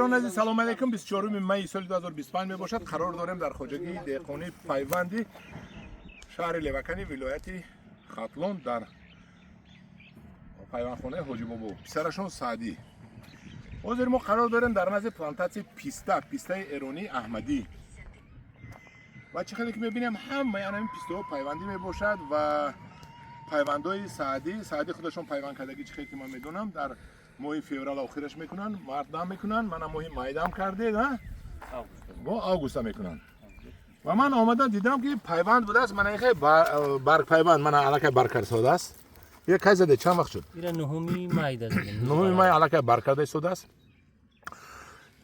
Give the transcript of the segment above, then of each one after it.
همداران عزیز سلام علیکم. 24 می سال 2025 می باشد. قرار داریم در خواجگی دهقانی پیوندی شهر لوکنی ولایت خاتلون در پیوندخانه حاجی بابا پسرشون سعدی. حاضر ما قرار داریم در نزد پلانتاسی پیسته ایرانی احمدی و چقدر که میبینیم همه این پیسته پیوندی می باشد و پیوندای سعدی خودشون پیوند کردگی چقدر که من میدونم در ماه فوریه آخرش میکنن، مردم میکنن، من ماه مایدم کرده نه با آگوست میکنن و من آمدم دیدم که پیوند بوده است. من این برگ پیوند من علاقه برکر ساده است. یک کای زده چند وقت شد؟ اینا نهمی مای دادم. نهمی مای علاقه برکر ساده است.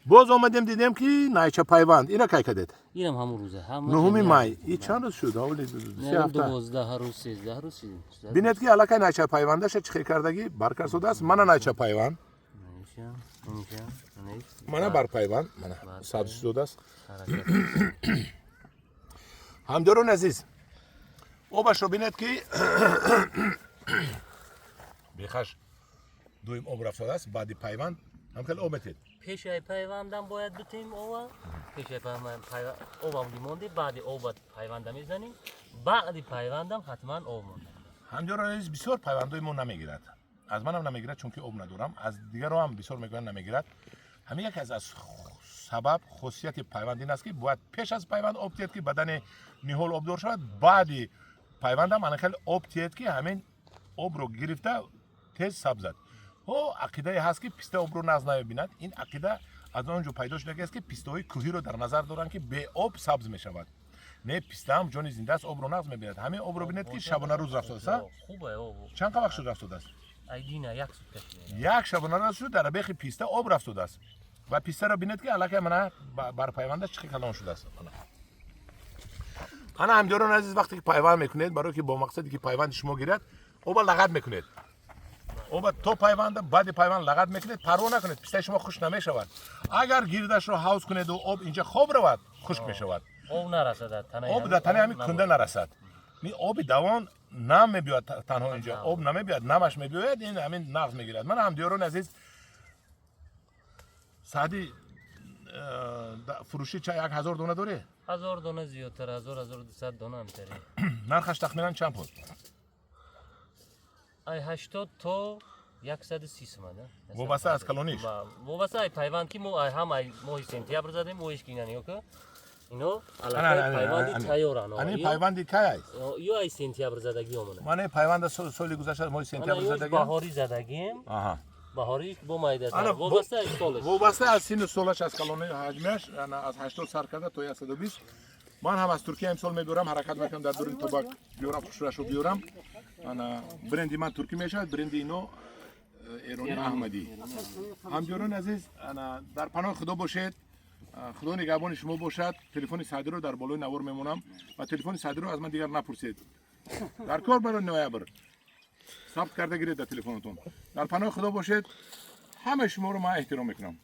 باز آمدیم دیدیم که نایچه پیوند اینا کی کردید؟ اینم همون روزه. نهمی مای. این چند روز شد؟ اولی 3 هفته. 12 روز 13 روز شد. بینید که علاقه نایچه پیوندش چه کردگی برکر ساده است. من نایچه پیوند. من بر پیوند. من سبز شده است. همداران عزیز. آبش رو بینید که بیخش دویم آب رفته است. بعد پیوند هم کل آب بتید. پیشای پیوندم باید بتیم آوا. پیشای پیوند آبم میمونده. بعد آب پیوندم میزنیم. بعد پیوندم حتما آب مونده. همداران عزیز بسیار پیوندای ما نمیگیرد. از منم نمیگیرد چون که آب ندارم. از دیگر هم بسیار میگن نمیگیرد. همین یک از سبب خاصیت پیوند این است که باید پیش از پیوند آب تید که بدن نهال آبدار شود. بعد پیوند هم خیلی آب تید که همین آب رو گرفته تیز سبزد. و عقیده هست که پیسته آب رو ناز نمیبیند. این عقیده از اونجا پیدا شده است که پیسته های کوهی رو در نظر دارن که به آب سبز می شود. نه پیسته هم جان زنده است آب رو ناز میبیند. همین آب رو بینید که شبانه روز رفته است. خوبه آب. چند وقت شد رفته است؟ ایدینا یک سوت. یک شبانه روز شد در بیخ پیسته آب رفته است. و پیسته را بینید که علاقه من بر پیوندش چه کلان شده است. انا همداران عزیز وقتی که پیوند میکنید برای که با مقصدی که پیوند شما گیرد آب لغت میکنید. آب تو پیوند بعد پیوند لغت میکنید پروا نکنید پیسته شما خوش نمیشود. اگر گیردش رو حوض کنید و آب اینجا خوب رود خشک میشود. آب نرسد تنه. آب در تنه همین کنده نرسد. می آب دوان نم میبیاد تنها اینجا آب نمیبیاد نمش میبیاد این همین نقض میگیرد. من همداران عزیز سعدی فروشی چه 1000 دانه داره؟ 1000 دانه زیادتر 1200 دانه هم تری. نرخش تخمینا چند پول؟ ای 80 تا 130 سمنه. وابسته از کلونیش. وابسته ای پیوند کی مو هم ای ماه سپتامبر زدیم مویش کینانی که اینو علاقه پیوندی تیارن. این پیوندی کی است؟ یو ای سپتامبر زدگی همونه. من پیوند سالی گذشته ماه سپتامبر زدگی. بهاری زدگیم. آها. بهاری با مایده است. وابسته از سالش. وابسته از سین سالش از کلونی حجمش از 80 سر کرده تا 120. من هم از ترکیه امسال میبرم حرکت میکنم در دورین تباک بیارم خوشرش رو بیارم. برندی من ترکی میشد برندی اینو ایرانی احمدی. همداران عزیز در پناه خدا باشید. خدا نگهبان شما باشد. تلفن سعدی رو در بالای نوار میمونم و تلفن سعدی رو از من دیگر نپرسید. در کار برای نوامبر ثبت کرده گیرید در تلفنتون. در پناه خدا باشید. همه شما رو من احترام میکنم.